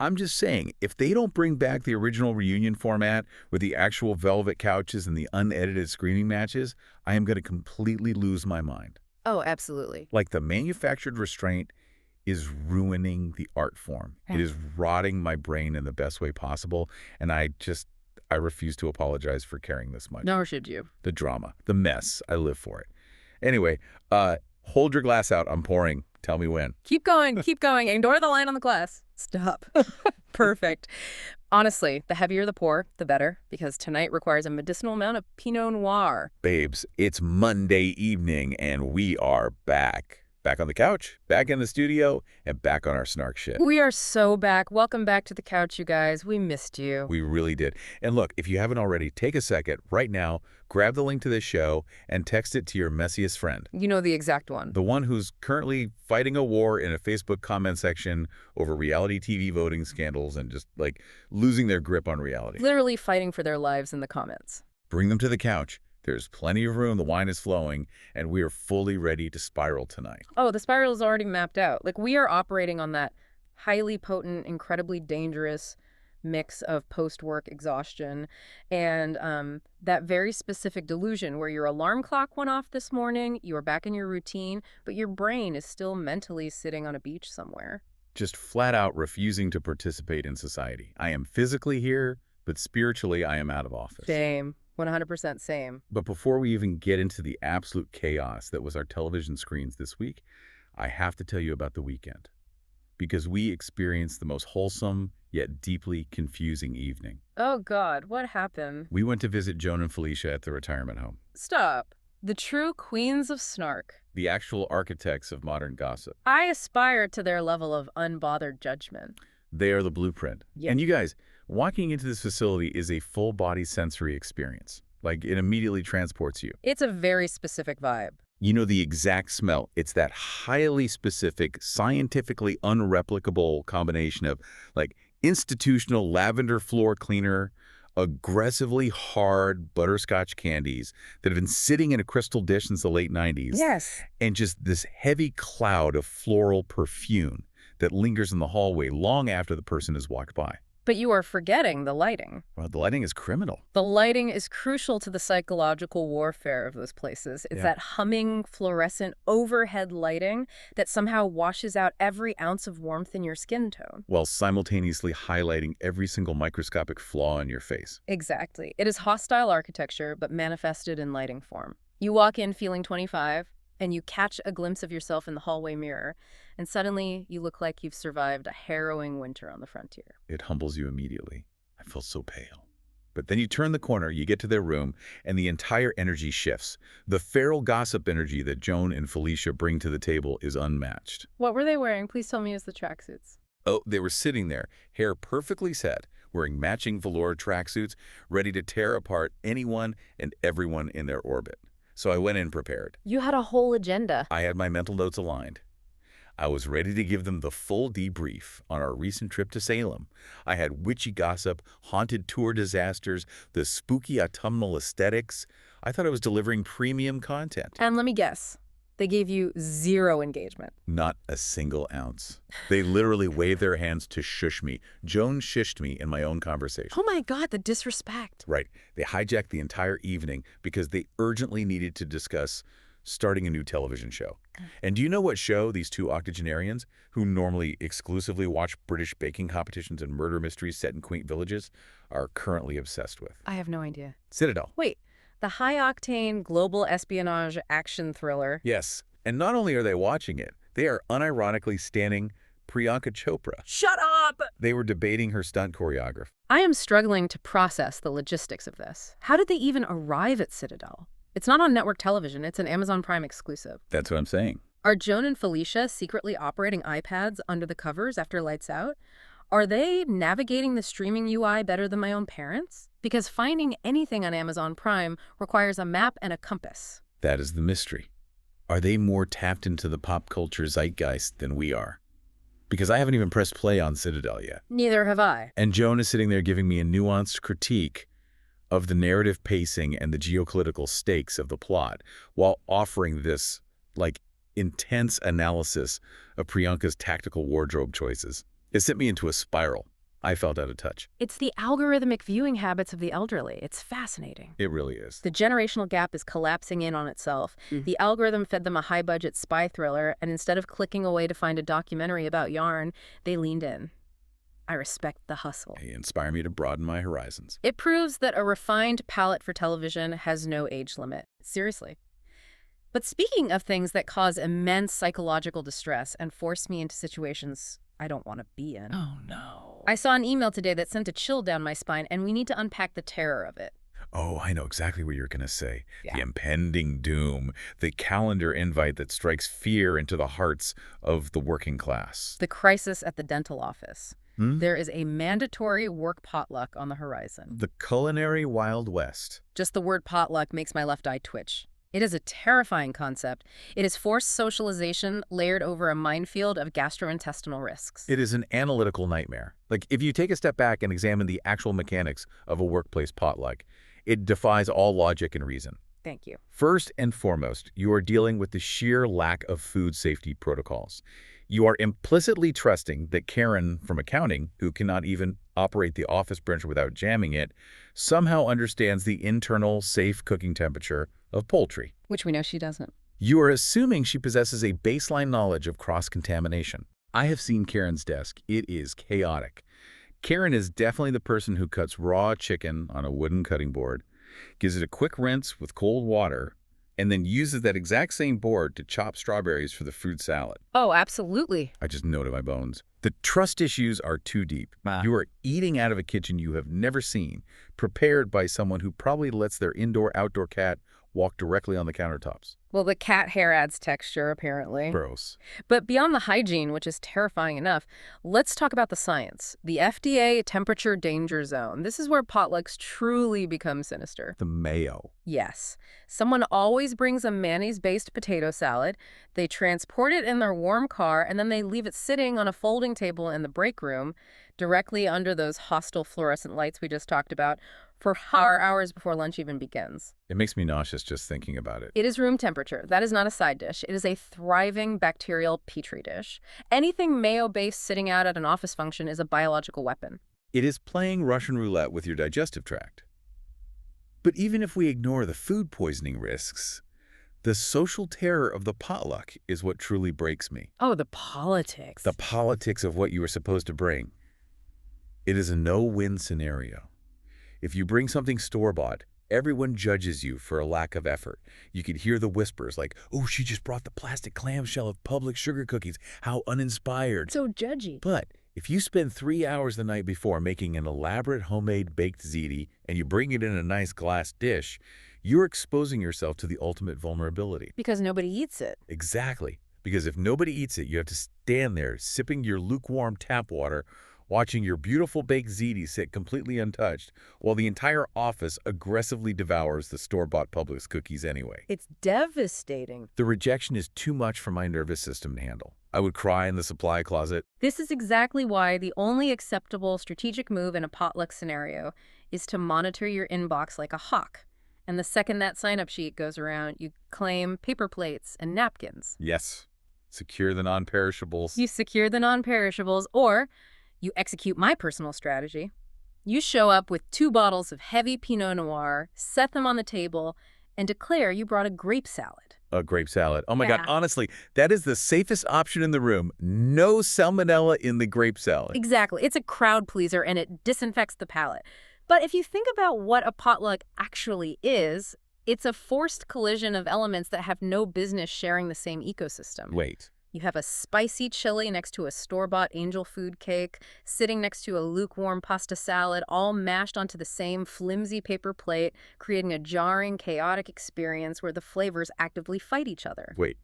I'm just saying, if they don't bring back the original reunion format with the actual velvet couches and the unedited screaming matches, I am going to completely lose my mind. Oh, absolutely. Like, the manufactured restraint is ruining the art form. Yeah. It is rotting my brain in the best way possible, and I refuse to apologize for caring this much. Nor should you. The drama, the mess, I live for it. Anyway, hold your glass out. I'm pouring. Tell me when. Keep going, keep going. Ignore the line on the glass. Stop. Perfect. Honestly, the heavier the pour, the better, because tonight requires a medicinal amount of Pinot Noir. Babes, it's Monday evening, and we are back. Back on the couch, back in the studio, and back on our snark shit. We are so back. Welcome back to the couch, you guys. We missed you. We really did. And look, if you haven't already, take a second right now, grab the link to this show, and text it to your messiest friend. You know the exact one. The one who's currently fighting a war in a Facebook comment section over reality TV voting scandals and just, like, losing their grip on reality. Literally fighting for their lives in the comments. Bring them to the couch. There's plenty of room, the wine is flowing, and we are fully ready to spiral tonight. Oh, the spiral is already mapped out. Like, we are operating on that highly potent, incredibly dangerous mix of post-work exhaustion and that very specific delusion where your alarm clock went off this morning, you are back in your routine, but your brain is still mentally sitting on a beach somewhere. Just flat out refusing to participate in society. I am physically here, but spiritually I am out of office. Same. 100% same. But before we even get into the absolute chaos that was our television screens this week, I have to tell you about the weekend. Because we experienced the most wholesome, yet deeply confusing evening. Oh, God, what happened? We went to visit Joan and Felicia at the retirement home. Stop. The true queens of snark. The actual architects of modern gossip. I aspire to their level of unbothered judgment. They are the blueprint. Yeah. And you guys, walking into this facility is a full-body sensory experience. Like, it immediately transports you. It's a very specific vibe. You know the exact smell. It's that highly specific, scientifically unreplicable combination of, like, institutional lavender floor cleaner, aggressively hard butterscotch candies that have been sitting in a crystal dish since the late 90s. Yes. And just this heavy cloud of floral perfume that lingers in the hallway long after the person has walked by. But you are forgetting the lighting. Well, the lighting is criminal. The lighting is crucial to the psychological warfare of those places. It's that humming, fluorescent, overhead lighting that somehow washes out every ounce of warmth in your skin tone. While simultaneously highlighting every single microscopic flaw in your face. Exactly. It is hostile architecture, but manifested in lighting form. You walk in feeling 25, and you catch a glimpse of yourself in the hallway mirror, and suddenly you look like you've survived a harrowing winter on the frontier. It humbles you immediately. I feel so pale. But then you turn the corner, you get to their room, and the entire energy shifts. The feral gossip energy that Joan and Felicia bring to the table is unmatched. What were they wearing? Please tell me it's the tracksuits. Oh, they were sitting there, hair perfectly set, wearing matching velour tracksuits, ready to tear apart anyone and everyone in their orbit. So I went in prepared. You had a whole agenda. I had my mental notes aligned. I was ready to give them the full debrief on our recent trip to Salem. I had witchy gossip, haunted tour disasters, the spooky autumnal aesthetics. I thought I was delivering premium content. And let me guess, they gave you 0 engagement. Not a single ounce. They literally waved their hands to shush me. Joan shushed me in my own conversation. Oh my God, the disrespect. Right. They hijacked the entire evening because they urgently needed to discuss starting a new television show. And do you know what show these two octogenarians, who normally exclusively watch British baking competitions and murder mysteries set in quaint villages, are currently obsessed with? I have no idea. Citadel. Wait, the high-octane global espionage action thriller. Yes. And not only are they watching it, they are unironically standing Priyanka Chopra. Shut up! They were debating her stunt choreography. I am struggling to process the logistics of this. How did they even arrive at Citadel? It's not on network television. It's an Amazon Prime exclusive. That's what I'm saying. Are Joan and Felicia secretly operating iPads under the covers after lights out? Are they navigating the streaming UI better than my own parents? Because finding anything on Amazon Prime requires a map and a compass. That is the mystery. Are they more tapped into the pop culture zeitgeist than we are? Because I haven't even pressed play on Citadel yet. Neither have I. And Joan is sitting there giving me a nuanced critique of the narrative pacing and the geopolitical stakes of the plot, while offering this, like, intense analysis of Priyanka's tactical wardrobe choices. It sent me into a spiral. I felt out of touch. It's the algorithmic viewing habits of the elderly. It's fascinating. It really is. The generational gap is collapsing in on itself. The algorithm fed them a high-budget spy thriller, and instead of clicking away to find a documentary about yarn, they leaned in. I respect the hustle. They inspire me to broaden my horizons. It proves that a refined palate for television has no age limit. Seriously. But speaking of things that cause immense psychological distress and force me into situations I don't want to be in. Oh, no. I saw an email today that sent a chill down my spine, and we need to unpack the terror of it. Oh, I know exactly what you're going to say. Yeah. The impending doom, the calendar invite that strikes fear into the hearts of the working class. The crisis at the dental office. There is a mandatory work potluck on the horizon. The culinary Wild West. Just the word potluck makes my left eye twitch. It is a terrifying concept. It is forced socialization layered over a minefield of gastrointestinal risks. It is an analytical nightmare. Like, if you take a step back and examine the actual mechanics of a workplace potluck, it defies all logic and reason. Thank you. First and foremost, you are dealing with the sheer lack of food safety protocols. You are implicitly trusting that Karen from accounting, who cannot even operate the office printer without jamming it, somehow understands the internal safe cooking temperature of poultry. Which we know she doesn't. You are assuming she possesses a baseline knowledge of cross-contamination. I have seen Karen's desk. It is chaotic. Karen is definitely the person who cuts raw chicken on a wooden cutting board, gives it a quick rinse with cold water, and then uses that exact same board to chop strawberries for the fruit salad. Oh, absolutely. I just know to my bones. The trust issues are too deep. You are eating out of a kitchen you have never seen, prepared by someone who probably lets their indoor-outdoor cat walk directly on the countertops. Well, the cat hair adds texture, apparently. Gross. But beyond the hygiene, which is terrifying enough, let's talk about the science. The FDA temperature danger zone. This is where potlucks truly become sinister. The mayo. Yes. Someone always brings a mayonnaise-based potato salad. They transport it in their warm car, and then they leave it sitting on a folding table in the break room, directly under those hostile fluorescent lights we just talked about, for hours before lunch even begins. It makes me nauseous just thinking about it. It is room temperature. That is not a side dish. It is a thriving bacterial petri dish. Anything mayo-based sitting out at an office function is a biological weapon. It is playing Russian roulette with your digestive tract. But even if we ignore the food poisoning risks, the social terror of the potluck is what truly breaks me. Oh, the politics. The politics of what you were supposed to bring. It is a no-win scenario. If you bring something store-bought, everyone judges you for a lack of effort. You could hear the whispers like, oh, she just brought the plastic clamshell of Publix sugar cookies. How uninspired. So judgy. But if you spend 3 hours the night before making an elaborate homemade baked ziti and you bring it in a nice glass dish, you're exposing yourself to the ultimate vulnerability. Because nobody eats it. Exactly. Because if nobody eats it, you have to stand there sipping your lukewarm tap water, watching your beautiful baked ziti sit completely untouched, while the entire office aggressively devours the store-bought Publix cookies anyway. It's devastating. The rejection is too much for my nervous system to handle. I would cry in the supply closet. This is exactly why the only acceptable strategic move in a potluck scenario is to monitor your inbox like a hawk. And the second that sign-up sheet goes around, you claim paper plates and napkins. Yes. Secure the non-perishables. You secure the non-perishables, or you execute my personal strategy. You show up with 2 bottles of heavy Pinot Noir, set them on the table, and declare you brought a grape salad. A grape salad. Oh my Yeah. God, honestly, that is the safest option in the room. No salmonella in the grape salad. Exactly. It's a crowd pleaser, and it disinfects the palate. But if you think about what a potluck actually is, it's a forced collision of elements that have no business sharing the same ecosystem. Wait. You have a spicy chili next to a store-bought angel food cake, sitting next to a lukewarm pasta salad, all mashed onto the same flimsy paper plate, creating a jarring, chaotic experience where the flavors actively fight each other. Wait.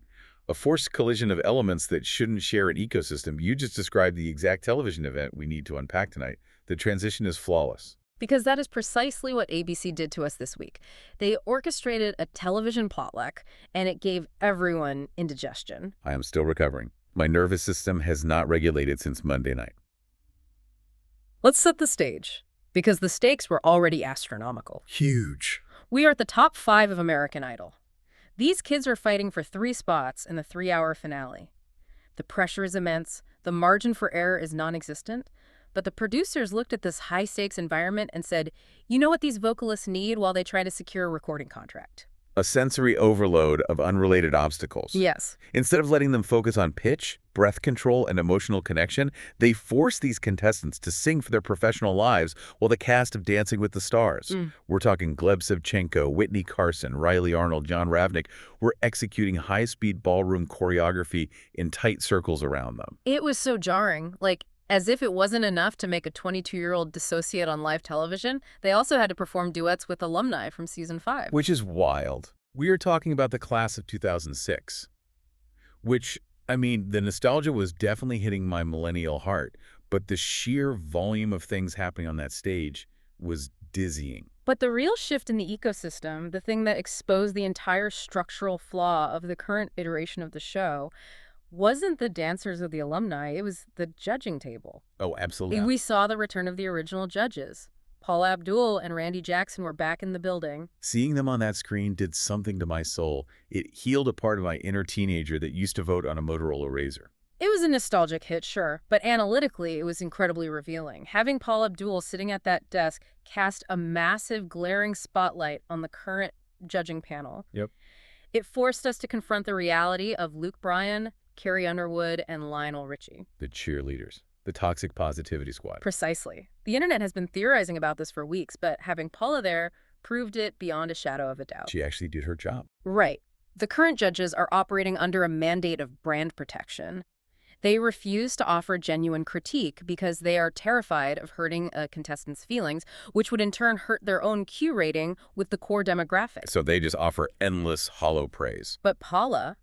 A forced collision of elements that shouldn't share an ecosystem. You just described the exact television event we need to unpack tonight. The transition is flawless. Because that is precisely what ABC did to us this week. They orchestrated a television potluck, and it gave everyone indigestion. I am still recovering. My nervous system has not regulated since Monday night. Let's set the stage, because the stakes were already astronomical. Huge. We are at the top 5 of American Idol. These kids are fighting for 3 spots in the 3-hour finale. The pressure is immense, the margin for error is non-existent, but the producers looked at this high-stakes environment and said, you know what these vocalists need while they try to secure a recording contract? A sensory overload of unrelated obstacles. Yes. Instead of letting them focus on pitch, breath control, and emotional connection, they force these contestants to sing for their professional lives while the cast of Dancing with the Stars, we're talking Gleb Savchenko, Whitney Carson, Riley Arnold, John Ravnik, were executing high-speed ballroom choreography in tight circles around them. It was so jarring. Like, as if it wasn't enough to make a 22-year-old dissociate on live television, they also had to perform duets with alumni from season 5. Which is wild. We are talking about the class of 2006, which, I mean, the nostalgia was definitely hitting my millennial heart, but the sheer volume of things happening on that stage was dizzying. But the real shift in the ecosystem, the thing that exposed the entire structural flaw of the current iteration of the show, wasn't the dancers or the alumni, it was the judging table. Oh, absolutely. We saw the return of the original judges. Paula Abdul and Randy Jackson were back in the building. Seeing them on that screen did something to my soul. It healed a part of my inner teenager that used to vote on a Motorola Razr. It was a nostalgic hit, sure, but analytically, it was incredibly revealing. Having Paula Abdul sitting at that desk cast a massive, glaring spotlight on the current judging panel. Yep. It forced us to confront the reality of Luke Bryan, Carrie Underwood, and Lionel Richie. The cheerleaders. The toxic positivity squad. Precisely. The internet has been theorizing about this for weeks, but having Paula there proved it beyond a shadow of a doubt. She actually did her job. Right. The current judges are operating under a mandate of brand protection. They refuse to offer genuine critique because they are terrified of hurting a contestant's feelings, which would in turn hurt their own Q rating with the core demographic. So they just offer endless hollow praise. But Paula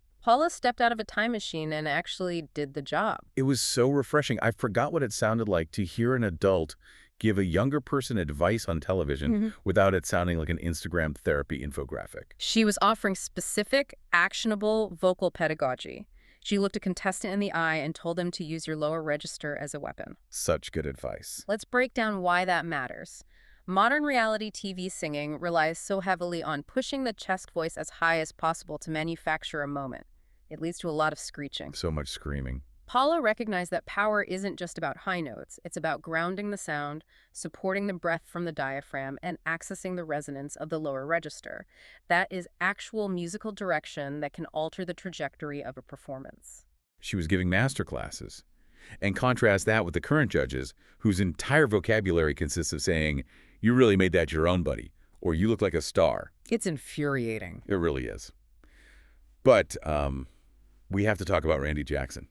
stepped out of a time machine and actually did the job. It was so refreshing. I forgot what it sounded like to hear an adult give a younger person advice on television without it sounding like an Instagram therapy infographic. She was offering specific, actionable vocal pedagogy. She looked a contestant in the eye and told them to use your lower register as a weapon. Such good advice. Let's break down why that matters. Modern reality TV singing relies so heavily on pushing the chest voice as high as possible to manufacture a moment. It leads to a lot of screeching. So much screaming. Paula recognized that power isn't just about high notes. It's about grounding the sound, supporting the breath from the diaphragm, and accessing the resonance of the lower register. That is actual musical direction that can alter the trajectory of a performance. She was giving master classes. And contrast that with the current judges, whose entire vocabulary consists of saying, "You really made that your own, buddy," or "You look like a star." It's infuriating. It really is. But we have to talk about Randy Jackson.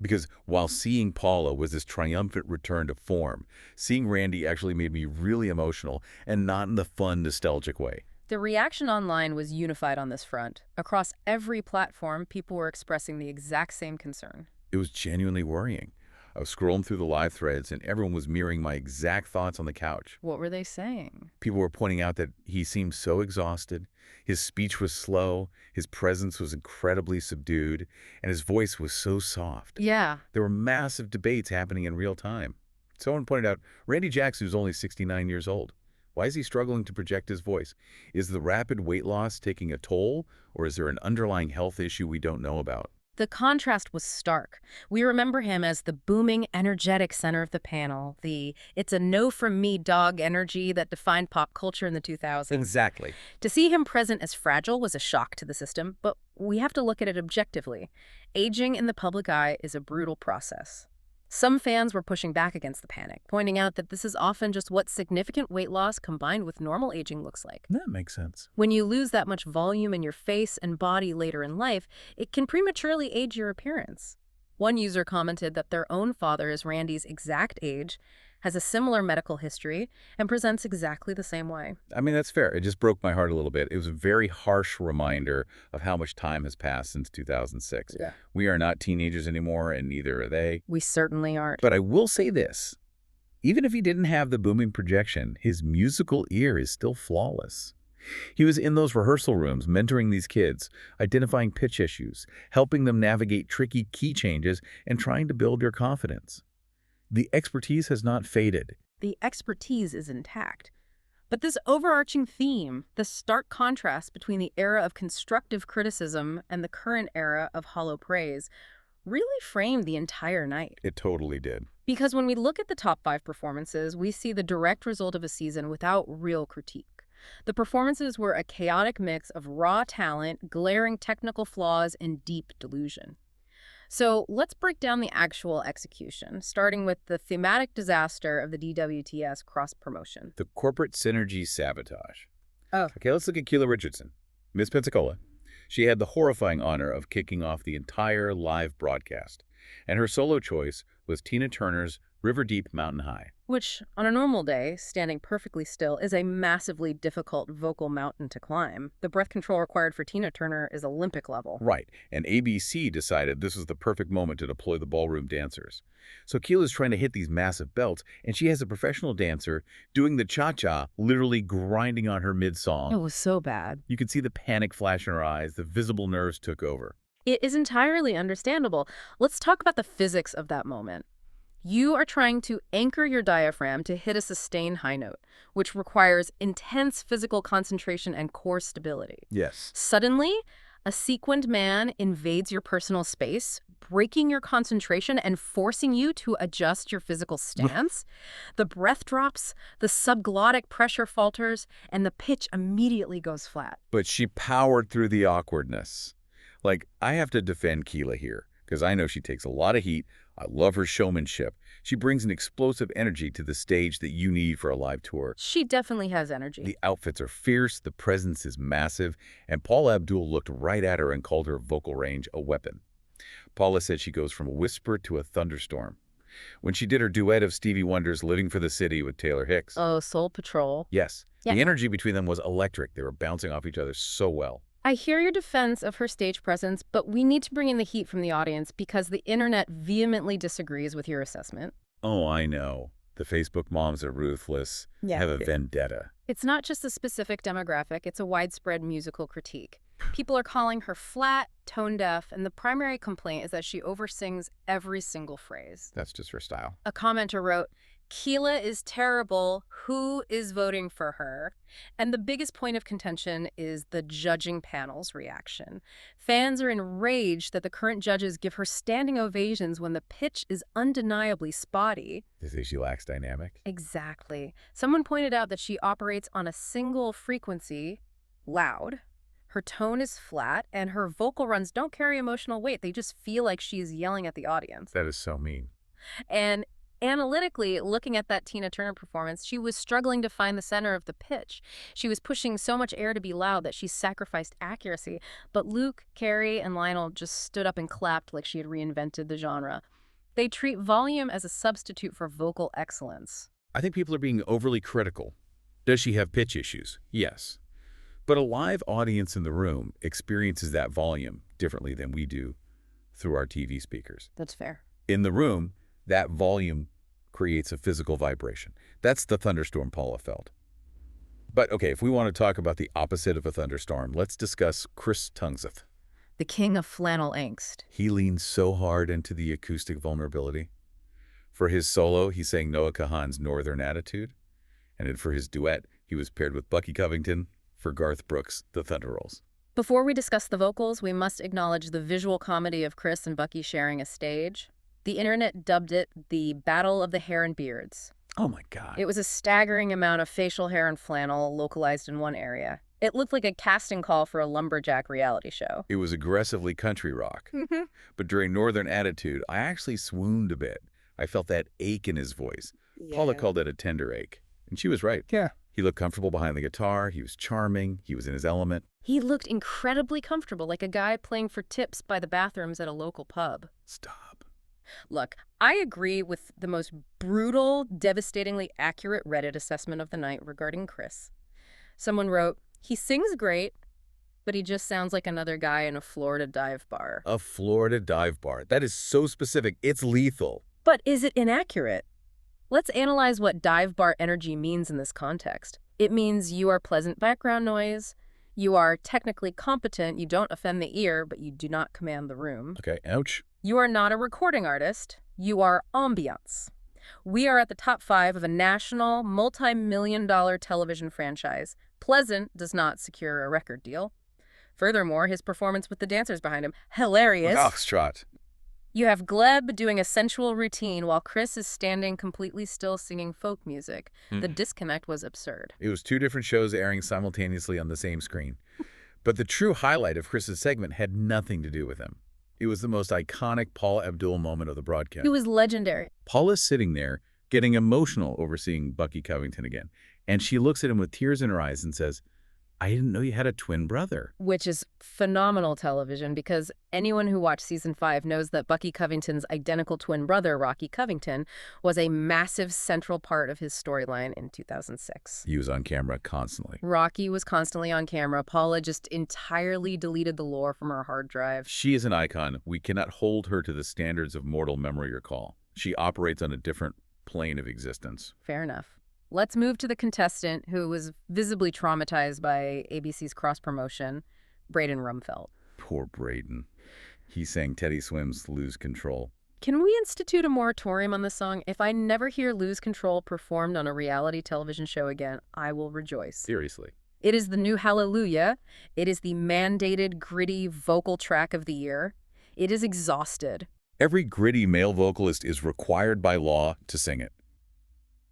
Because while seeing Paula was this triumphant return to form, seeing Randy actually made me really emotional, and not in the fun, nostalgic way. The reaction online was unified on this front. Across every platform, people were expressing the exact same concern. It was genuinely worrying. I was scrolling through the live threads, and everyone was mirroring my exact thoughts on the couch. What were they saying? People were pointing out that he seemed so exhausted, his speech was slow, his presence was incredibly subdued, and his voice was so soft. Yeah. There were massive debates happening in real time. Someone pointed out, Randy Jackson is only 69 years old. Why is he struggling to project his voice? Is the rapid weight loss taking a toll, or is there an underlying health issue we don't know about? The contrast was stark. We remember him as the booming, energetic center of the panel, the "it's a no from me, dog" energy that defined pop culture in the 2000s. Exactly. To see him present as fragile was a shock to the system, but we have to look at it objectively. Aging in the public eye is a brutal process. Some fans were pushing back against the panic, pointing out that this is often just what significant weight loss combined with normal aging looks like. That makes sense. When you lose that much volume in your face and body later in life, it can prematurely age your appearance. One user commented that their own father is Randy's exact age, has a similar medical history, and presents exactly the same way. I mean, that's fair. It just broke my heart a little bit. It was a very harsh reminder of how much time has passed since 2006. Yeah. We are not teenagers anymore, and neither are they. We certainly aren't. But I will say this. Even if he didn't have the booming projection, his musical ear is still flawless. He was in those rehearsal rooms mentoring these kids, identifying pitch issues, helping them navigate tricky key changes, and trying to build their confidence. The expertise has not faded. The expertise is intact. But this overarching theme, the stark contrast between the era of constructive criticism and the current era of hollow praise, really framed the entire night. It totally did. Because when we look at the top 5 performances, we see the direct result of a season without real critique. The performances were a chaotic mix of raw talent, glaring technical flaws, and deep delusion. So let's break down the actual execution, starting with the thematic disaster of the DWTS cross-promotion. The corporate synergy sabotage. Oh. Okay, let's look at Keyla Richardson, Miss Pensacola. She had the horrifying honor of kicking off the entire live broadcast, and her solo choice was Tina Turner's River Deep Mountain High. Which, on a normal day, standing perfectly still, is a massively difficult vocal mountain to climb. The breath control required for Tina Turner is Olympic level. Right, and ABC decided this was the perfect moment to deploy the ballroom dancers. So Keyla's trying to hit these massive belts, and she has a professional dancer doing the cha-cha, literally grinding on her mid-song. It was so bad. You could see the panic flash in her eyes. The visible nerves took over. It is entirely understandable. Let's talk about the physics of that moment. You are trying to anchor your diaphragm to hit a sustained high note, which requires intense physical concentration and core stability. Yes. Suddenly, a sequined man invades your personal space, breaking your concentration and forcing you to adjust your physical stance. The breath drops, the subglottic pressure falters, and the pitch immediately goes flat. But she powered through the awkwardness. Like, I have to defend Keyla here, because I know she takes a lot of heat. I love her showmanship. She brings an explosive energy to the stage that you need for a live tour. She definitely has energy. The outfits are fierce, the presence is massive, and Paula Abdul looked right at her and called her vocal range a weapon. Paula said she goes from a whisper to a thunderstorm. When she did her duet of Stevie Wonder's Living for the City with Taylor Hicks. Oh, Soul Patrol. Yes. Yeah. The energy between them was electric. They were bouncing off each other so well. I hear your defense of her stage presence, but we need to bring in the heat from the audience because the internet vehemently disagrees with your assessment. Oh, I know. The Facebook moms are ruthless, have a vendetta. It's not just a specific demographic, it's a widespread musical critique. People are calling her flat, tone-deaf, and the primary complaint is that she oversins every single phrase. That's just her style. A commenter wrote, "Keyla is terrible. Who is voting for her?" And the biggest point of contention is the judging panel's reaction. Fans are enraged that the current judges give her standing ovations when the pitch is undeniably spotty. They say she lacks dynamic. Exactly. Someone pointed out that she operates on a single frequency, loud. Her tone is flat, and her vocal runs don't carry emotional weight. They just feel like she's yelling at the audience. That is so mean. And analytically, looking at that Tina Turner performance, she was struggling to find the center of the pitch. She was pushing so much air to be loud that she sacrificed accuracy. But Luke, Carrie, and Lionel just stood up and clapped like she had reinvented the genre. They treat volume as a substitute for vocal excellence. I think people are being overly critical. Does she have pitch issues? Yes. But a live audience in the room experiences that volume differently than we do through our TV speakers. That's fair. In the room, that volume creates a physical vibration. That's the thunderstorm Paula felt. But okay, if we want to talk about the opposite of a thunderstorm, let's discuss Chris Tungseth. The king of flannel angst. He leaned so hard into the acoustic vulnerability. For his solo, he sang Noah Kahan's Northern Attitude. And then for his duet, he was paired with Bucky Covington for Garth Brooks' The Thunder Rolls. Before we discuss the vocals, we must acknowledge the visual comedy of Chris and Bucky sharing a stage. The internet dubbed it the Battle of the Hair and Beards. Oh my God. It was a staggering amount of facial hair and flannel localized in one area. It looked like a casting call for a lumberjack reality show. It was aggressively country rock. But during Northern Attitude, I actually swooned a bit. I felt that ache in his voice. Yeah. Paula called it a tender ache. And she was right. Yeah. He looked comfortable behind the guitar. He was charming. He was in his element. He looked incredibly comfortable, like a guy playing for tips by the bathrooms at a local pub. Stop. Look, I agree with the most brutal, devastatingly accurate Reddit assessment of the night regarding Chris. Someone wrote, "He sings great, but he just sounds like another guy in a Florida dive bar." A Florida dive bar. That is so specific. It's lethal. But is it inaccurate? Let's analyze what dive bar energy means in this context. It means you are pleasant background noise, you are technically competent, you don't offend the ear, but you do not command the room. Okay, ouch. You are not a recording artist, you are ambiance. We are at the top 5 of a national, multi-million-dollar television franchise. Pleasant does not secure a record deal. Furthermore, his performance with the dancers behind him, hilarious. Foxtrot. You have Gleb doing a sensual routine while Chris is standing completely still singing folk music. The disconnect was absurd. It was two different shows airing simultaneously on the same screen. But the true highlight of Chris's segment had nothing to do with him. It was the most iconic Paula Abdul moment of the broadcast. It was legendary. Paula's sitting there, getting emotional over seeing Bucky Covington again. And she looks at him with tears in her eyes and says, "I didn't know you had a twin brother." Which is phenomenal television because anyone who watched season 5 knows that Bucky Covington's identical twin brother, Rocky Covington, was a massive central part of his storyline in 2006. He was on camera constantly. Rocky was constantly on camera. Paula just entirely deleted the lore from her hard drive. She is an icon. We cannot hold her to the standards of mortal memory recall. She operates on a different plane of existence. Fair enough. Let's move to the contestant who was visibly traumatized by ABC's cross-promotion, Braden Rumfelt. Poor Braden. He sang Teddy Swim's Lose Control. Can we institute a moratorium on this song? If I never hear Lose Control performed on a reality television show again, I will rejoice. Seriously. It is the new Hallelujah. It is the mandated, gritty vocal track of the year. It is exhausted. Every gritty male vocalist is required by law to sing it.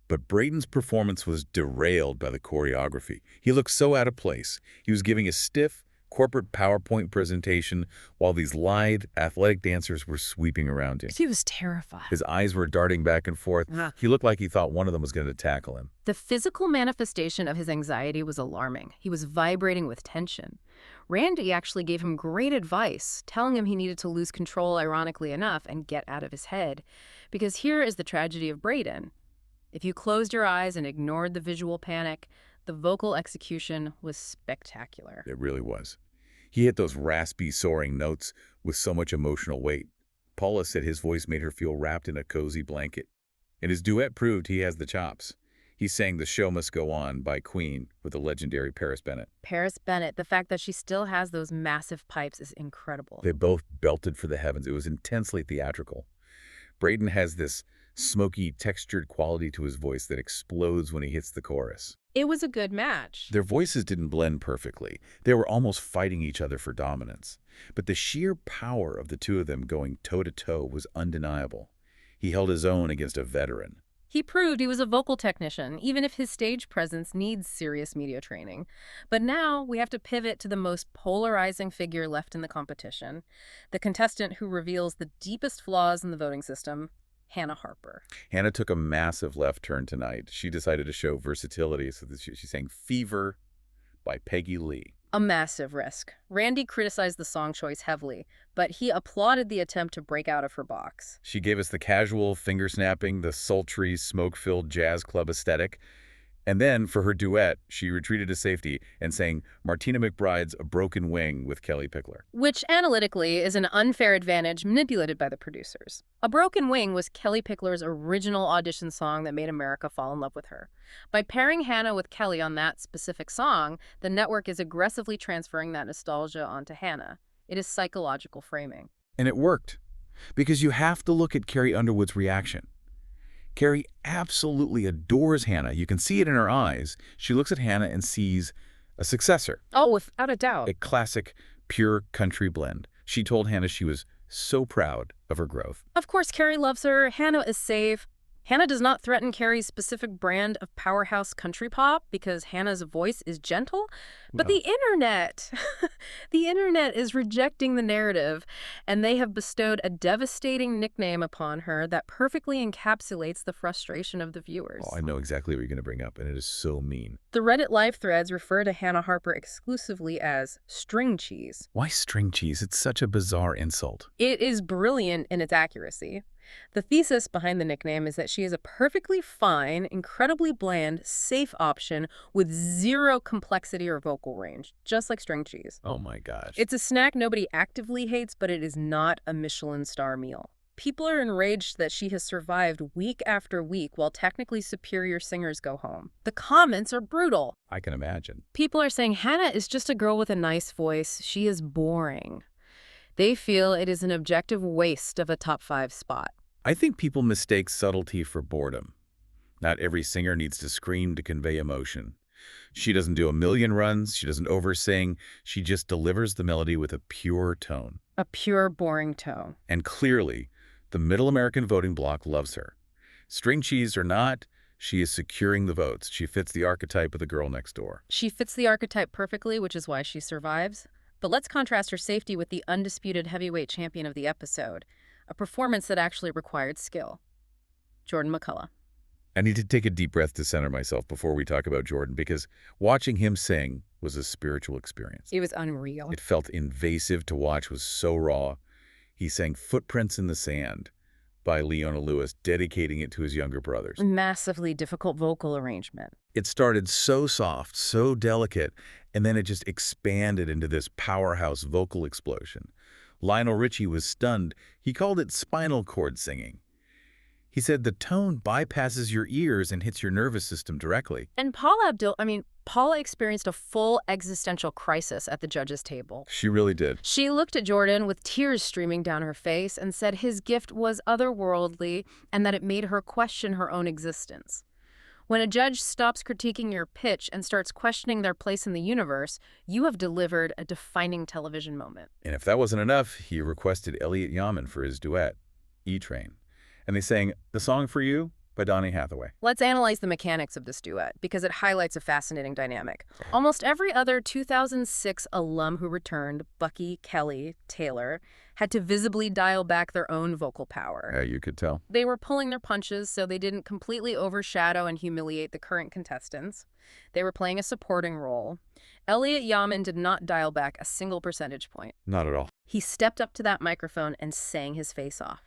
But Braden's performance was derailed by the choreography. He looked so out of place. He was giving a stiff, corporate PowerPoint presentation while these lithe, athletic dancers were sweeping around him. He was terrified. His eyes were darting back and forth. He looked like he thought one of them was going to tackle him. The physical manifestation of his anxiety was alarming. He was vibrating with tension. Randy actually gave him great advice, telling him he needed to lose control, ironically enough, and get out of his head. Because here is the tragedy of Braden. If you closed your eyes and ignored the visual panic, the vocal execution was spectacular. It really was. He hit those raspy, soaring notes with so much emotional weight. Paula said his voice made her feel wrapped in a cozy blanket. And his duet proved he has the chops. He sang The Show Must Go On by Queen with the legendary Paris Bennett. Paris Bennett, the fact that she still has those massive pipes is incredible. They both belted for the heavens. It was intensely theatrical. Braden has this smoky, textured quality to his voice that explodes when he hits the chorus. It was a good match. Their voices didn't blend perfectly. They were almost fighting each other for dominance. But the sheer power of the two of them going toe-to-toe was undeniable. He held his own against a veteran. He proved he was a vocal technician, even if his stage presence needs serious media training. But now we have to pivot to the most polarizing figure left in the competition, the contestant who reveals the deepest flaws in the voting system, Hannah Harper. Hannah took a massive left turn tonight. She decided to show versatility, so she sang Fever by Peggy Lee. A massive risk. Randy criticized the song choice heavily, but he applauded the attempt to break out of her box. She gave us the casual finger-snapping, the sultry, smoke-filled jazz club aesthetic. And then, for her duet, she retreated to safety and sang Martina McBride's A Broken Wing with Kelly Pickler. Which, analytically, is an unfair advantage manipulated by the producers. A Broken Wing was Kelly Pickler's original audition song that made America fall in love with her. By pairing Hannah with Kelly on that specific song, the network is aggressively transferring that nostalgia onto Hannah. It is psychological framing. And it worked. Because you have to look at Carrie Underwood's reaction. Carrie absolutely adores Hannah. You can see it in her eyes. She looks at Hannah and sees a successor. Oh, without a doubt. A classic, pure country blend. She told Hannah she was so proud of her growth. Of course, Carrie loves her. Hannah is safe. Hannah does not threaten Carrie's specific brand of powerhouse country pop because Hannah's voice is gentle. But No. the internet, the internet is rejecting the narrative, and they have bestowed a devastating nickname upon her that perfectly encapsulates the frustration of the viewers. Oh, I know exactly what you're going to bring up, and it is so mean. The Reddit live threads refer to Hannah Harper exclusively as string cheese. Why string cheese? It's such a bizarre insult. It is brilliant in its accuracy. The thesis behind the nickname is that she is a perfectly fine, incredibly bland, safe option with zero complexity or vocal range, just like string cheese. Oh my gosh. It's a snack nobody actively hates, but it is not a Michelin star meal. People are enraged that she has survived week after week while technically superior singers go home. The comments are brutal. I can imagine. People are saying Hannah is just a girl with a nice voice. She is boring. They feel it is an objective waste of a top 5 spot. I think people mistake subtlety for boredom. Not every singer needs to scream to convey emotion. She doesn't do a million runs. She doesn't oversing. She just delivers the melody with a pure tone. A pure, boring tone. And clearly, The Middle American voting bloc loves her. String cheese or not, she is securing the votes. She fits the archetype of the girl next door. She fits the archetype perfectly, which is why she survives. But let's contrast her safety with the undisputed heavyweight champion of the episode, a performance that actually required skill. Jordan McCullough. I need to take a deep breath to center myself before we talk about Jordan, because watching him sing was a spiritual experience. It was unreal. It felt invasive to watch, was so raw. He sang Footprints in the Sand by Leona Lewis, dedicating it to his younger brothers. Massively difficult vocal arrangement. It started so soft, so delicate, and then it just expanded into this powerhouse vocal explosion. Lionel Richie was stunned. He called it spinal cord singing. He said the tone bypasses your ears and hits your nervous system directly. And Paula experienced a full existential crisis at the judges' table. She really did. She looked at Jordan with tears streaming down her face and said his gift was otherworldly and that it made her question her own existence. When a judge stops critiquing your pitch and starts questioning their place in the universe, you have delivered a defining television moment. And if that wasn't enough, he requested Elliot Yamin for his duet, E-Train. And they sang The Song for You by Donny Hathaway. Let's analyze the mechanics of this duet, because it highlights a fascinating dynamic. Almost every other 2006 alum who returned, Bucky, Kelly, Taylor, had to visibly dial back their own vocal power. You could tell. They were pulling their punches so they didn't completely overshadow and humiliate the current contestants. They were playing a supporting role. Elliot Yamin did not dial back a single percentage point. Not at all. He stepped up to that microphone and sang his face off.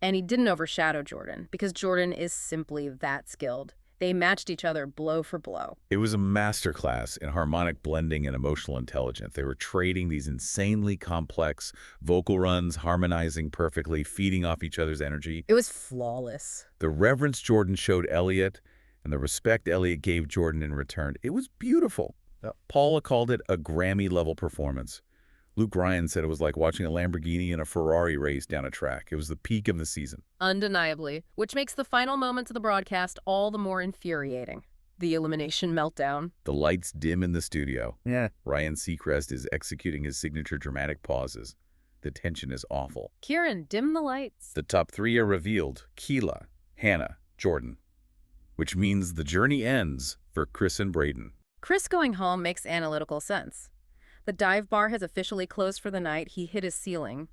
And he didn't overshadow Jordan, because Jordan is simply that skilled. They matched each other blow for blow. It was a masterclass in harmonic blending and emotional intelligence. They were trading these insanely complex vocal runs, harmonizing perfectly, feeding off each other's energy. It was flawless. The reverence Jordan showed Elliot and the respect Elliot gave Jordan in return, it was beautiful. Paula called it a Grammy-level performance. Luke Ryan said it was like watching a Lamborghini and a Ferrari race down a track. It was the peak of the season. Undeniably, which makes the final moments of the broadcast all the more infuriating. The elimination meltdown. The lights dim in the studio. Yeah. Ryan Seacrest is executing his signature dramatic pauses. The tension is awful. Kieran, dim the lights. The top three are revealed. Keyla, Hannah, Jordan. Which means the journey ends for Chris and Braden. Chris going home makes analytical sense. The dive bar has officially closed for the night. He hit his ceiling.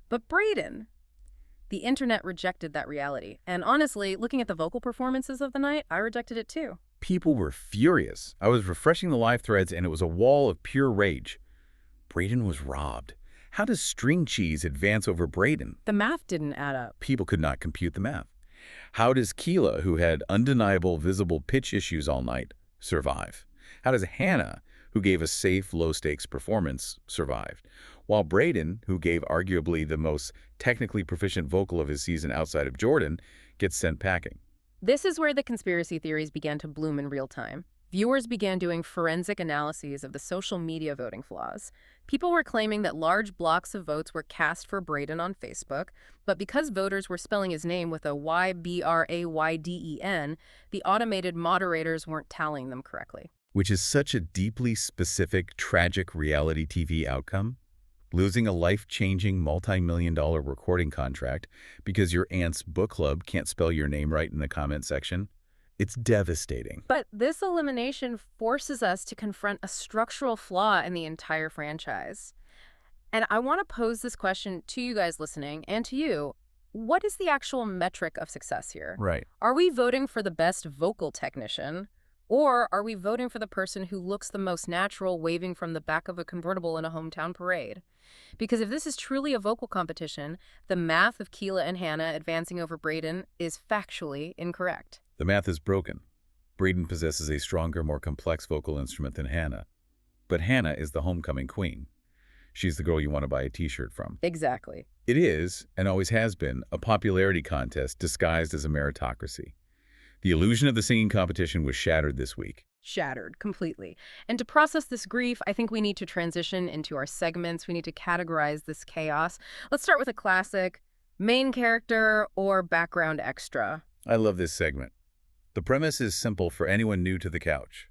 But Braden, the internet rejected that reality. And honestly, looking at the vocal performances of the night, I rejected it too. People were furious. I was refreshing the live threads and it was a wall of pure rage. Braden was robbed. How does string cheese advance over Braden? The math didn't add up. People could not compute the math. How does Keyla, who had undeniable visible pitch issues all night, survive? How does Hannah, who gave a safe, low-stakes performance, survived, while Braden, who gave arguably the most technically proficient vocal of his season outside of Jordan, gets sent packing? This is where the conspiracy theories began to bloom in real time. Viewers began doing forensic analyses of the social media voting flaws. People were claiming that large blocks of votes were cast for Braden on Facebook, but because voters were spelling his name with a Y-B-R-A-Y-D-E-N, the automated moderators weren't tallying them correctly. Which is such a deeply specific, tragic reality TV outcome. Losing a life-changing, multi-million-dollar recording contract because your aunt's book club can't spell your name right in the comment section. It's devastating. But this elimination forces us to confront a structural flaw in the entire franchise. And I want to pose this question to you guys listening and to you. What is the actual metric of success here? Right. Are we voting for the best vocal technician? Or are we voting for the person who looks the most natural waving from the back of a convertible in a hometown parade? Because if this is truly a vocal competition, the math of Keyla and Hannah advancing over Braden is factually incorrect. The math is broken. Braden possesses a stronger, more complex vocal instrument than Hannah. But Hannah is the homecoming queen. She's the girl you want to buy a t-shirt from. Exactly. It is, and always has been, a popularity contest disguised as a meritocracy. The illusion of the singing competition was shattered this week. Shattered completely. And to process this grief, I think we need to transition into our segments. We need to categorize this chaos. Let's start with a classic, main character or background extra. I love this segment. The premise is simple for anyone new to the couch.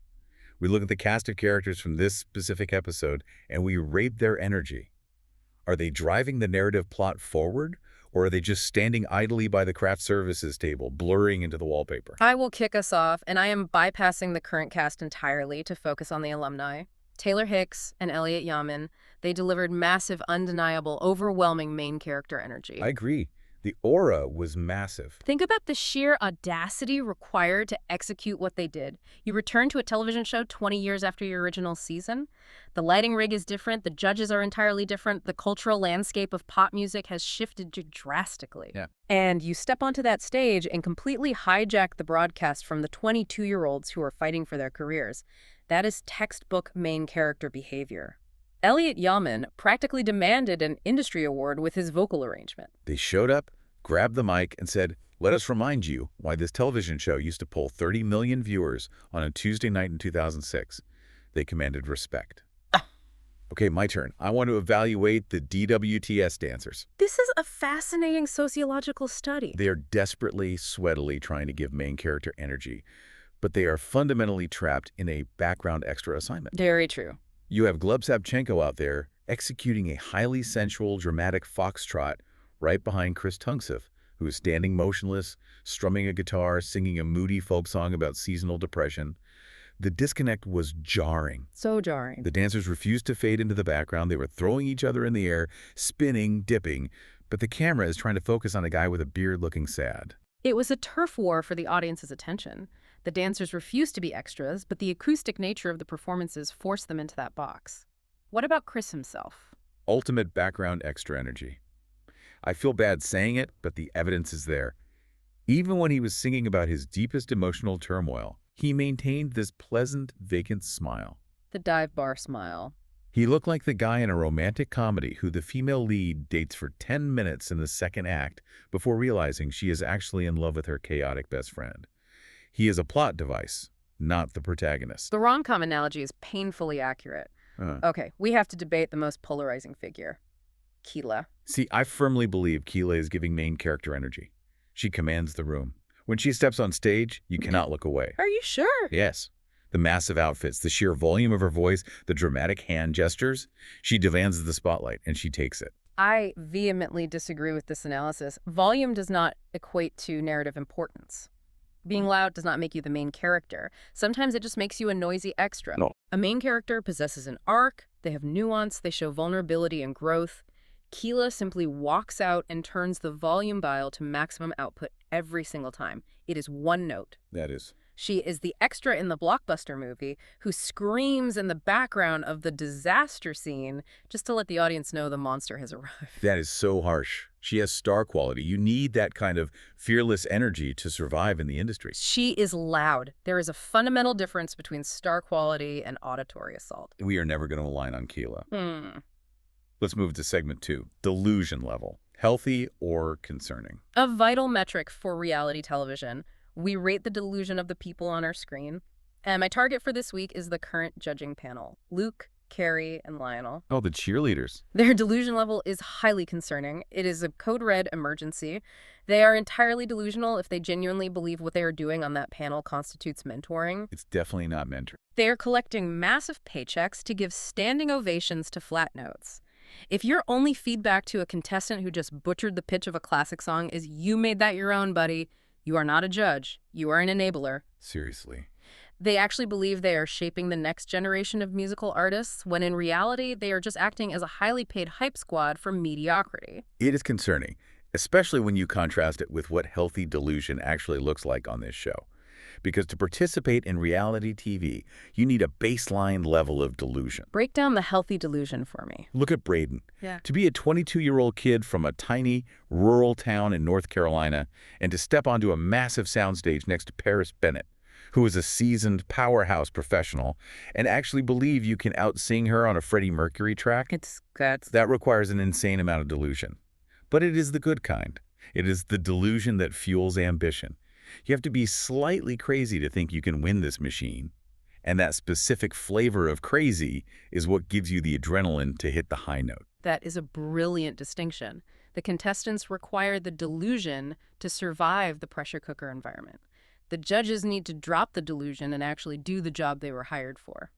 We look at the cast of characters from this specific episode and we rate their energy. Are they driving the narrative plot forward, Or are they just standing idly by the craft services table, blurring into the wallpaper? I will kick us off, and I am bypassing the current cast entirely to focus on the alumni. Taylor Hicks and Elliot Yamin, they delivered massive, undeniable, overwhelming main character energy. I agree. The aura was massive. Think about the sheer audacity required to execute what they did. You return to a television show 20 years after your original season. The lighting rig is different. The judges are entirely different. The cultural landscape of pop music has shifted drastically. Yeah. And you step onto that stage and completely hijack the broadcast from the 22-year-olds who are fighting for their careers. That is textbook main character behavior. Elliot Yamin practically demanded an industry award with his vocal arrangement. They showed up, grabbed the mic, and said, "Let us remind you why this television show used to pull 30 million viewers on a Tuesday night in 2006. They commanded respect." Okay, my turn. I want to evaluate the DWTS dancers. This is a fascinating sociological study. They are desperately, sweatily trying to give main character energy, but they are fundamentally trapped in a background extra assignment. Very true. You have Gleb Savchenko out there executing a highly sensual, dramatic foxtrot right behind Chris Tungsev, who is standing motionless, strumming a guitar, singing a moody folk song about seasonal depression. The disconnect was jarring. So jarring. The dancers refused to fade into the background. They were throwing each other in the air, spinning, dipping, but the camera is trying to focus on a guy with a beard looking sad. It was a turf war for the audience's attention. The dancers refused to be extras, but the acoustic nature of the performances forced them into that box. What about Chris himself? Ultimate background extra energy. I feel bad saying it, but the evidence is there. Even when he was singing about his deepest emotional turmoil, he maintained this pleasant, vacant smile. The dive bar smile. He looked like the guy in a romantic comedy who the female lead dates for 10 minutes in the second act before realizing she is actually in love with her chaotic best friend. He is a plot device, not the protagonist. The rom-com analogy is painfully accurate. Okay, we have to debate the most polarizing figure. Keyla. See, I firmly believe Keyla is giving main character energy. She commands the room. When she steps on stage, you cannot look away. Are you sure? Yes. The massive outfits, the sheer volume of her voice, the dramatic hand gestures. She demands the spotlight, and she takes it. I vehemently disagree with this analysis. Volume does not equate to narrative importance. Being loud does not make you the main character. Sometimes it just makes you a noisy extra. No. A main character possesses an arc, they have nuance, they show vulnerability and growth. Keyla simply walks out and turns the volume dial to maximum output every single time. It is one note. That is. She is the extra in the blockbuster movie who screams in the background of the disaster scene just to let the audience know the monster has arrived. That is so harsh. She has star quality. You need that kind of fearless energy to survive in the industry. She is loud. There is a fundamental difference between star quality and auditory assault. We are never going to align on Keyla. Let's move to segment 2, delusion level. Healthy or concerning? A vital metric for reality television. We rate the delusion of the people on our screen. And my target for this week is the current judging panel, Luke, Carrie, and Lionel. Oh, the cheerleaders. Their delusion level is highly concerning. It is a code red emergency. They are entirely delusional if they genuinely believe what they are doing on that panel constitutes mentoring. It's definitely not mentoring. They are collecting massive paychecks to give standing ovations to flat notes. If your only feedback to a contestant who just butchered the pitch of a classic song is "you made that your own, buddy," you are not a judge. You are an enabler. Seriously. They actually believe they are shaping the next generation of musical artists, when in reality, they are just acting as a highly paid hype squad for mediocrity. It is concerning, especially when you contrast it with what healthy delusion actually looks like on this show. Because to participate in reality TV, you need a baseline level of delusion. Break down the healthy delusion for me. Look at Braden. Yeah. To be a 22-year-old kid from a tiny, rural town in North Carolina and to step onto a massive soundstage next to Paris Bennett, who is a seasoned powerhouse professional, and actually believe you can out-sing her on a Freddie Mercury track, It's guts. that requires an insane amount of delusion. But it is the good kind. It is the delusion that fuels ambition. You have to be slightly crazy to think you can win this machine. And that specific flavor of crazy is what gives you the adrenaline to hit the high note. That is a brilliant distinction. The contestants require the delusion to survive the pressure cooker environment. The judges need to drop the delusion and actually do the job they were hired for.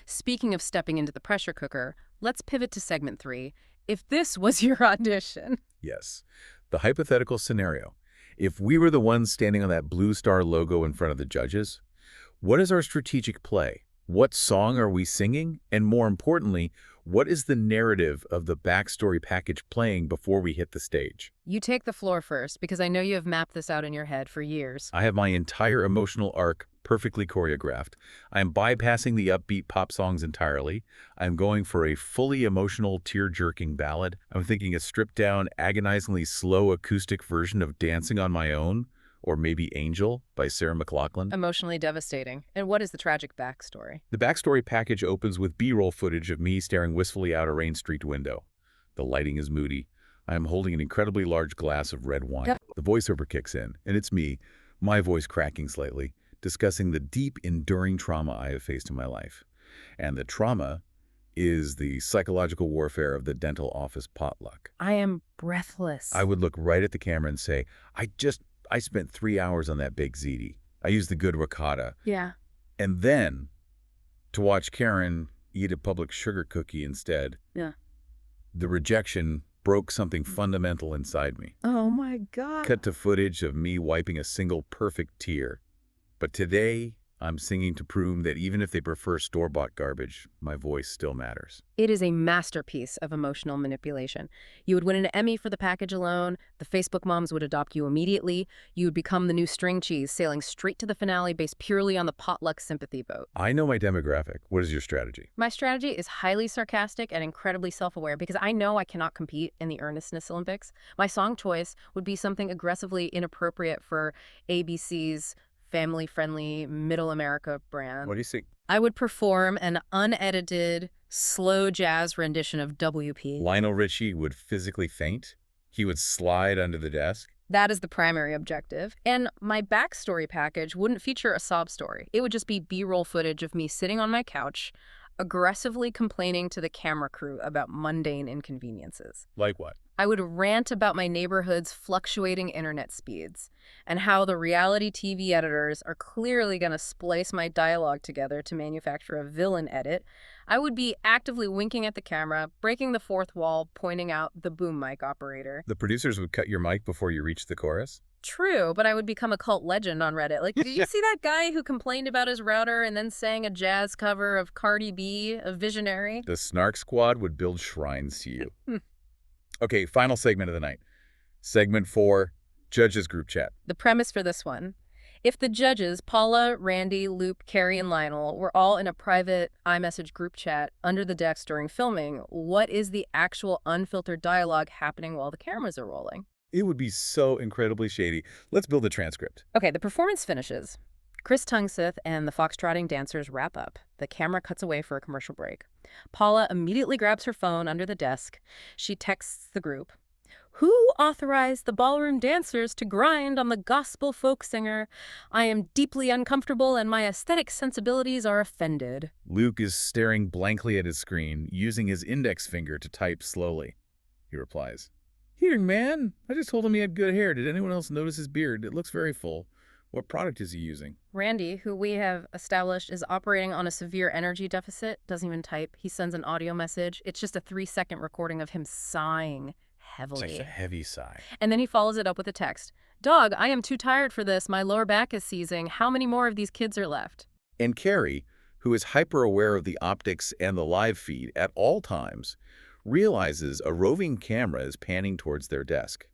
Speaking of stepping into the pressure cooker, let's pivot to segment 3. If this was your audition. Yes. The hypothetical scenario. If we were the ones standing on that blue star logo in front of the judges, what is our strategic play? What song are we singing? And more importantly, what is the narrative of the backstory package playing before we hit the stage? You take the floor first, because I know you have mapped this out in your head for years. I have my entire emotional arc perfectly choreographed. I am bypassing the upbeat pop songs entirely. I'm going for a fully emotional, tear-jerking ballad. I'm thinking a stripped-down, agonizingly slow acoustic version of Dancing on My Own, or maybe Angel by Sarah McLachlan. Emotionally devastating. And what is the tragic backstory? The backstory package opens with B-roll footage of me staring wistfully out a rain-streaked window. The lighting is moody. I am holding an incredibly large glass of red wine. Yep. The voiceover kicks in, and it's me, my voice cracking slightly, discussing the deep, enduring trauma I have faced in my life. And the trauma is the psychological warfare of the dental office potluck. I am breathless. I would look right at the camera and say, I spent 3 hours on that baked ziti. I used the good ricotta. Yeah. And then, to watch Karen eat a public sugar cookie instead, Yeah. the rejection broke something fundamental inside me. Oh my God. Cut to footage of me wiping a single perfect tear. But today, I'm singing to prove that even if they prefer store-bought garbage, my voice still matters. It is a masterpiece of emotional manipulation. You would win an Emmy for the package alone. The Facebook moms would adopt you immediately. You would become the new string cheese, sailing straight to the finale based purely on the potluck sympathy vote. I know my demographic. What is your strategy? My strategy is highly sarcastic and incredibly self-aware because I know I cannot compete in the earnestness Olympics. My song choice would be something aggressively inappropriate for ABC's family-friendly middle America brand. What do you see? I would perform an unedited, slow jazz rendition of WP. Lionel Richie would physically faint. He would slide under the desk. That is the primary objective. And my backstory package wouldn't feature a sob story. It would just be B-roll footage of me sitting on my couch, aggressively complaining to the camera crew about mundane inconveniences. Like what? I would rant about my neighborhood's fluctuating internet speeds and how the reality TV editors are clearly going to splice my dialogue together to manufacture a villain edit. I would be actively winking at the camera, breaking the fourth wall, pointing out the boom mic operator. The producers would cut your mic before you reached the chorus? True, but I would become a cult legend on Reddit. Like, did you see that guy who complained about his router and then sang a jazz cover of Cardi B, a visionary? The Snark Squad would build shrines to you. Okay, final segment of the night. Segment 4, Judges Group Chat. The premise for this one. If the judges, Paula, Randy, Luke, Carrie, and Lionel, were all in a private iMessage group chat under the decks during filming, what is the actual unfiltered dialogue happening while the cameras are rolling? It would be so incredibly shady. Let's build a transcript. Okay, the performance finishes. Chris Tungseth and the foxtrotting dancers wrap up. The camera cuts away for a commercial break. Paula immediately grabs her phone under the desk. She texts the group. Who authorized the ballroom dancers to grind on the gospel folk singer? I am deeply uncomfortable and my aesthetic sensibilities are offended. Luke is staring blankly at his screen, using his index finger to type slowly. He replies, "Hearing man, I just told him he had good hair. Did anyone else notice his beard? It looks very full. What product is he using?" Randy, who we have established is operating on a severe energy deficit, doesn't even type. He sends an audio message. It's just a 3-second recording of him sighing heavily. It's like a heavy sigh. And then he follows it up with a text. Dog, I am too tired for this. My lower back is seizing. How many more of these kids are left? And Carrie, who is hyper-aware of the optics and the live feed at all times, realizes a roving camera is panning towards their desk.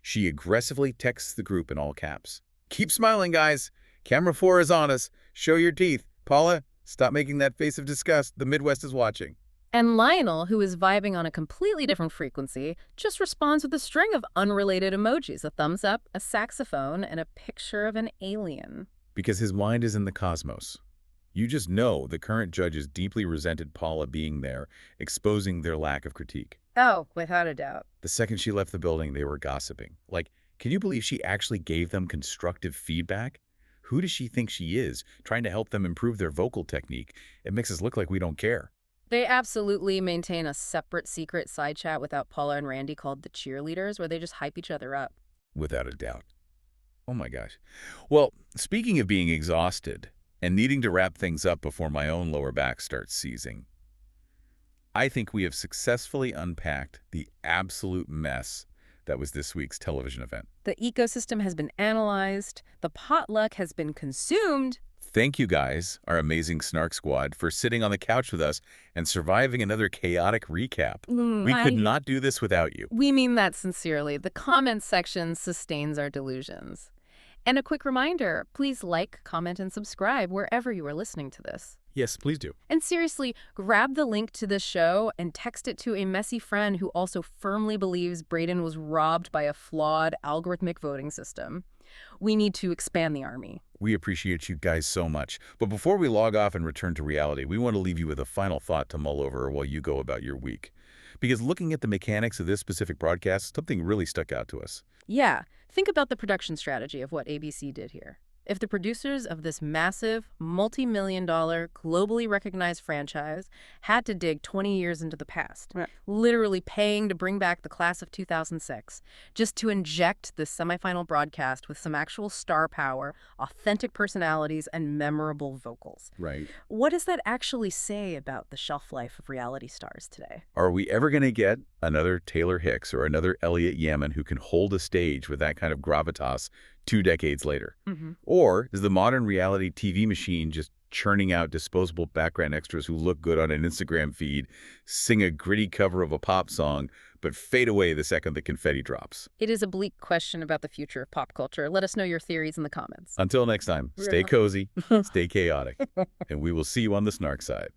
She aggressively texts the group in all caps. "Keep smiling, guys. Camera 4 is on us. Show your teeth. Paula, stop making that face of disgust. The Midwest is watching." And Lionel, who is vibing on a completely different frequency, just responds with a string of unrelated emojis, a thumbs up, a saxophone, and a picture of an alien. Because his mind is in the cosmos. You just know the current judges deeply resented Paula being there, exposing their lack of critique. Oh, without a doubt. The second she left the building, they were gossiping. Like, can you believe she actually gave them constructive feedback? Who does she think she is, trying to help them improve their vocal technique? It makes us look like we don't care. They absolutely maintain a separate secret side chat without Paula and Randy called the cheerleaders, where they just hype each other up. Without a doubt. Oh my gosh. Well, speaking of being exhausted and needing to wrap things up before my own lower back starts seizing, I think we have successfully unpacked the absolute mess That was this week's television event. The ecosystem has been analyzed. The potluck has been consumed. Thank you guys, our amazing Snark Squad, for sitting on the couch with us and surviving another chaotic recap. We could not do this without you. We mean that sincerely. The comments section sustains our delusions. And a quick reminder, please like, comment, and subscribe wherever you are listening to this. Yes, please do. And seriously, grab the link to this show and text it to a messy friend who also firmly believes Braden was robbed by a flawed algorithmic voting system. We need to expand the army. We appreciate you guys so much. But before we log off and return to reality, we want to leave you with a final thought to mull over while you go about your week. Because looking at the mechanics of this specific broadcast, something really stuck out to us. Yeah, think about the production strategy of what ABC did here. If the producers of this massive, multi-million-dollar, globally recognized franchise had to dig 20 years into the past, literally paying to bring back the class of 2006, just to inject this semifinal broadcast with some actual star power, authentic personalities, and memorable vocals. Right. What does that actually say about the shelf life of reality stars today? Are we ever going to get another Taylor Hicks or another Elliot Yamin who can hold a stage with that kind of gravitas 2 decades later? Or is the modern reality TV machine just churning out disposable background extras who look good on an Instagram feed, sing a gritty cover of a pop song, but fade away the second the confetti drops? It is a bleak question about the future of pop culture. Let us know your theories in the comments. Until next time, stay cozy, stay chaotic, and we will see you on the snark side.